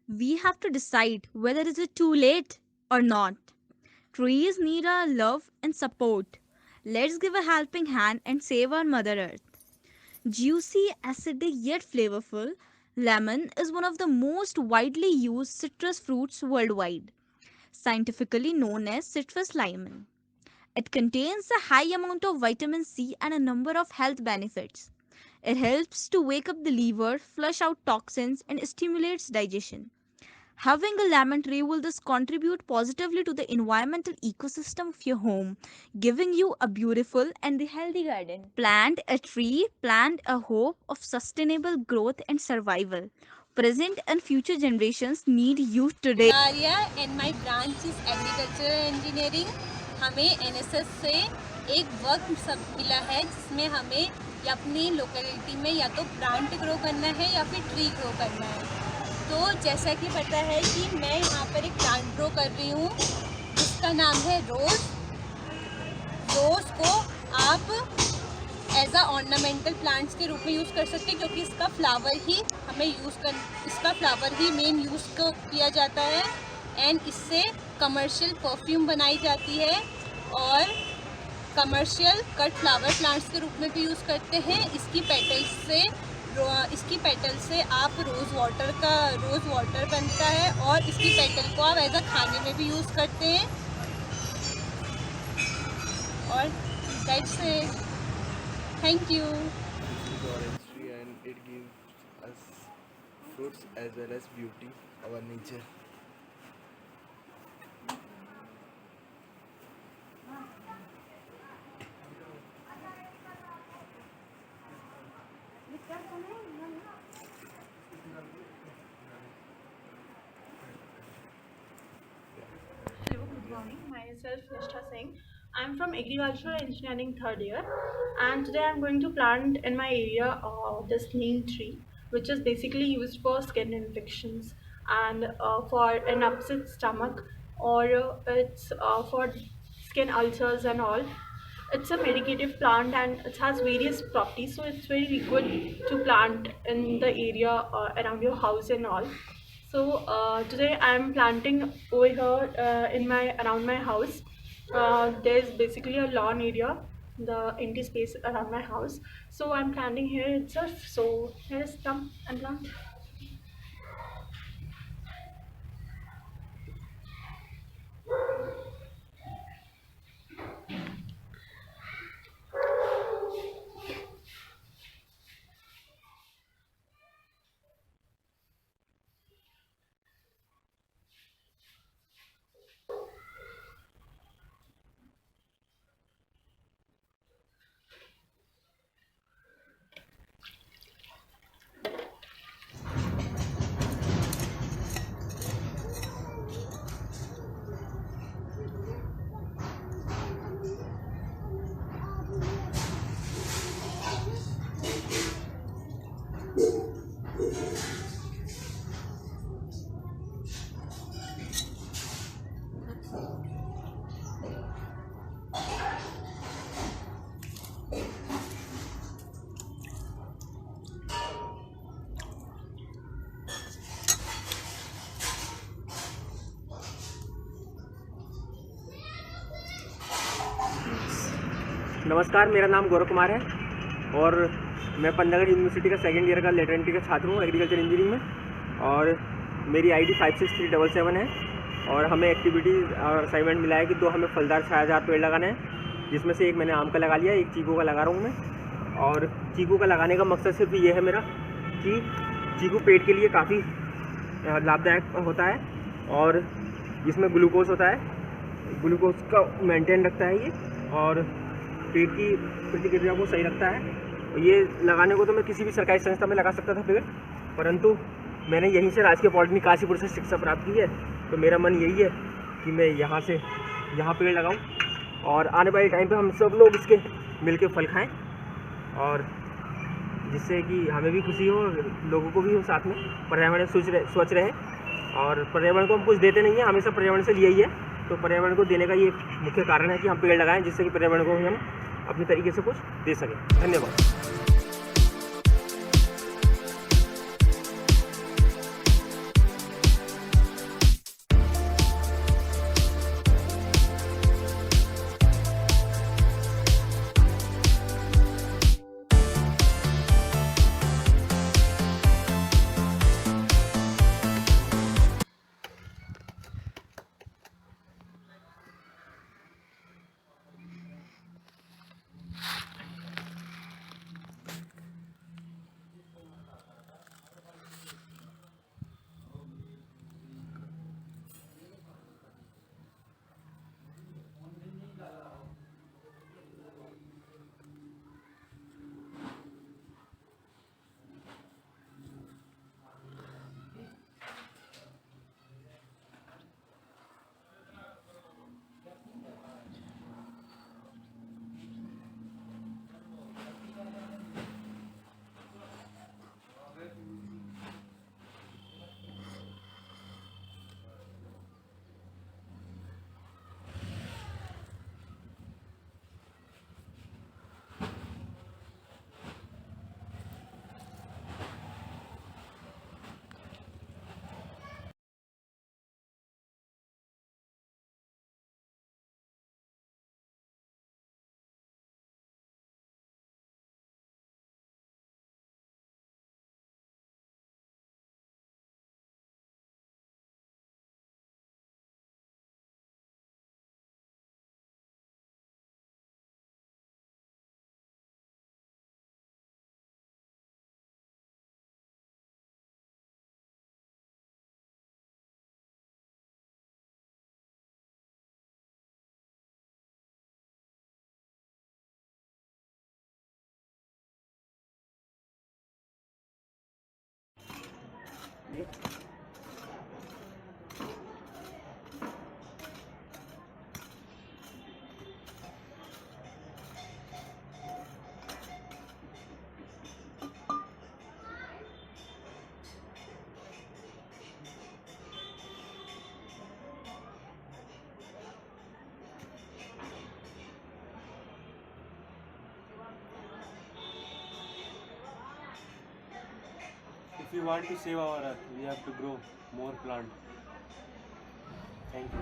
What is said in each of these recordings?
We have to decide whether it is too late or not. Trees need our love and support. Let's give a helping hand and save our Mother Earth. Juicy, acidic, yet flavorful, lemon is one of the most widely used citrus fruits worldwide, scientifically known as citrus lemon. It contains a high amount of vitamin C and a number of health benefits. It helps to wake up the liver, flush out toxins, and stimulates digestion. Having a lemon tree will thus contribute positively to the environmental ecosystem of your home, giving you a beautiful and healthy garden. Plant a tree, plant a hope of sustainable growth and survival. Present and future generations need you today. Arya and my branch is agricultural engineering. हमें NSS से एक work सब मिला है जिसमें हमें या अपनी लोकेलिटी में या तो प्लांट ग्रो करना है या फिर ट्री ग्रो करना है। तो जैसा कि पता है कि मैं यहाँ पर एक प्लांट ग्रो कर रही हूँ जिसका नाम है रोज़। रोज़ को आप एज अ ऑर्नामेंटल प्लांट्स के रूप में यूज़ कर सकते हैं क्योंकि इसका फ्लावर ही मेन यूज़ को किया जाता है एंड इससे कमर्शियल परफ्यूम बनाई जाती है और कमर्शियल कट फ्लावर प्लांट्स के रूप में भी यूज़ करते हैं। इसकी पेटल से आप रोज़ वाटर बनता है और इसकी पेटल को आप एज अ खाने में भी यूज़ करते हैं और that's it. Thank you. This is orange tree and it gives us fruits as well as beauty, our nature. Hello, good morning. Myself Nishtha Singh. I'm from Agricultural Engineering third year, and today I'm going to plant in my area this neem tree, which is basically used for skin infections and for an upset stomach, or it's for skin ulcers and all. It's a medicative plant and it has various properties, so it's very good to plant in the area around your house and all. So today I'm planting over here in my around my house. There's basically a lawn area, the empty space around my house. So I'm planting here itself. So here's come and plant. नमस्कार, मेरा नाम गौरव कुमार है और मैं पंजागढ़ university का second year का लेटरेंट्री का छात्र हूँ एग्रीकल्चर इंजीनियरिंग में। और मेरी आईडी 56377 है और हमें एक्टिविटीज़ और असाइनमेंट मिला है कि 2 हमें फलदार छायादार पेड़ लगाने हैं, जिसमें से एक मैंने आम का लगा लिया, एक चीकू का लगा रहा हूँ मैं। और चीकू का लगाने का मकसद सिर्फ ये है मेरा कि चीकू पेट के लिए काफ़ी लाभदायक होता है और इसमें ग्लूकोज होता है, ग्लूकोज का मेंटेन रखता है ये और पेट की प्रतिक्रिया को सही रखता है। ये लगाने को तो मैं किसी भी सरकारी संस्था में लगा सकता था पेड़, परंतु मैंने यहीं से राजकीय पॉलिटेक्निक काशीपुर से शिक्षा प्राप्त की है, तो मेरा मन यही है कि मैं यहाँ पेड़ लगाऊं और आने वाले टाइम पे हम सब लोग इसके मिलके फल खाएं और जिससे कि हमें भी खुशी हो, लोगों को भी हो, साथ में पर्यावरण स्वच्छ रहे। और पर्यावरण को हम कुछ देते नहीं हैं, हमेशा पर्यावरण से लिया ही है, तो पर्यावरण को देने का ये मुख्य कारण है कि हम पेड़ लगाएं, जिससे कि पर्यावरण को भी हम अपनी तरीके से कुछ दे सकें। धन्यवाद। If we want to save our earth, we have to grow more plant. Thank you.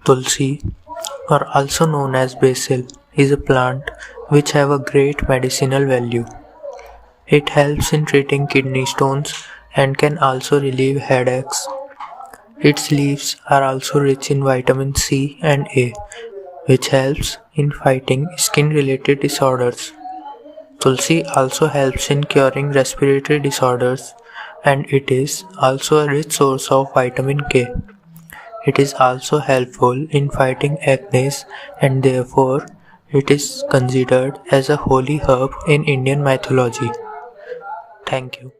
Tulsi, or also known as basil, is a plant which have a great medicinal value. It helps in treating kidney stones and can also relieve headaches. Its leaves are also rich in vitamin C and A, which helps in fighting skin related disorders. Tulsi also helps in curing respiratory disorders, and it is also a rich source of vitamin K. It is also helpful in fighting acne, and therefore it is considered as a holy herb in Indian mythology. Thank you.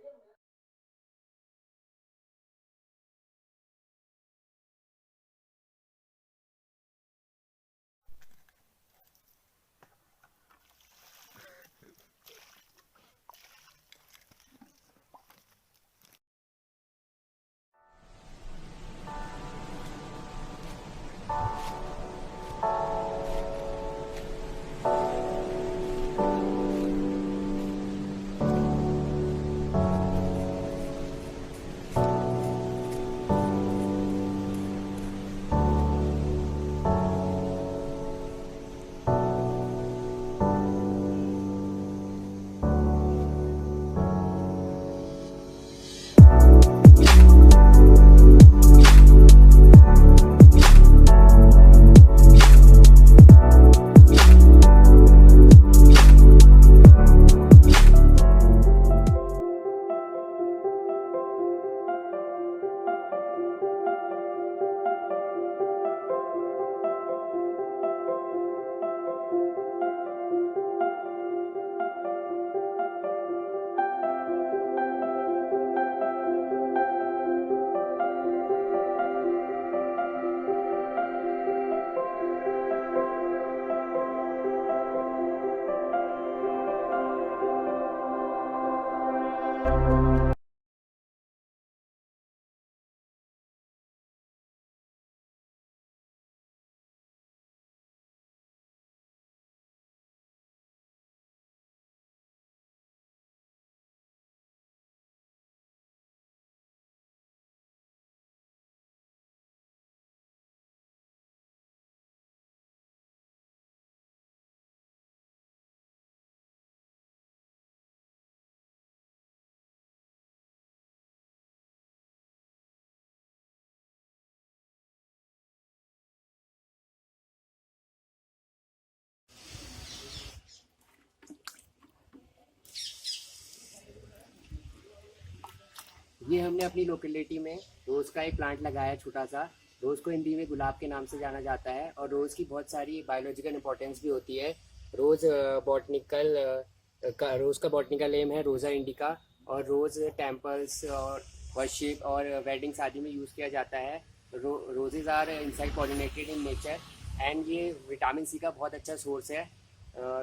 ये हमने अपनी locality में रोज़ का एक plant लगाया है छोटा सा। रोज़ को हिंदी में गुलाब के नाम से जाना जाता है और रोज़ की बहुत सारी बायोलॉजिकल इंपॉर्टेंस भी होती है। रोज़ रोज़ का बॉटनिकल नेम है रोज़ा इंडिका और रोज़ टेम्पल्स और वर्शिप और वेडिंग्स आदि में यूज़ किया जाता है। Roses are insect pollinated in nature and ये विटामिन सी का बहुत अच्छा सोर्स है।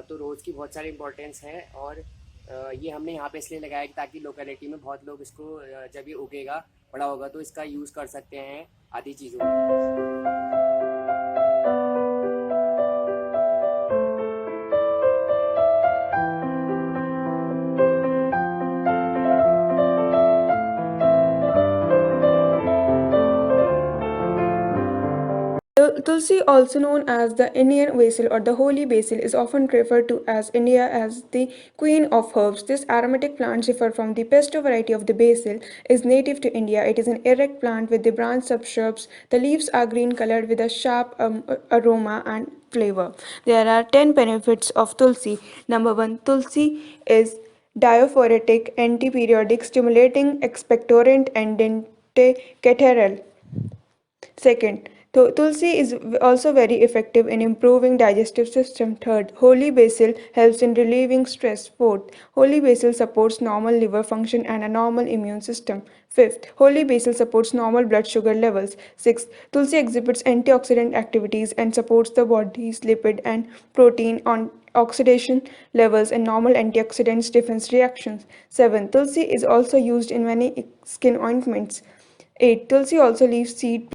तो रोज़ की बहुत सारी इंपॉर्टेंस है। और ये हमने यहाँ पे इसलिए लगाया कि ताकि लोकेलिटी में बहुत लोग इसको जब ये उगेगा बड़ा होगा तो इसका यूज़ कर सकते हैं आदि चीज़ों में। Tulsi, also known as the Indian basil or the holy basil, is often referred to as India as the queen of herbs. This aromatic plant, different from the pesto variety of the basil, is native to India. It is an erect plant with the branch subshrubs. The leaves are green colored with a sharp aroma and flavor. There are 10 benefits of Tulsi. Number 1, Tulsi is diaphoretic, antiperiodic, stimulating, expectorant, and anticatarrhal. Second, tulsi is also very effective in improving digestive system. Third, holy basil helps in relieving stress. Fourth, holy basil supports normal liver function and a normal immune system. Fifth, holy basil supports normal blood sugar levels. Sixth, tulsi exhibits antioxidant activities and supports the body's lipid and protein on oxidation levels and normal antioxidants defense reactions. 7. Tulsi is also used in many skin ointments. 8. Tulsi also leaves seed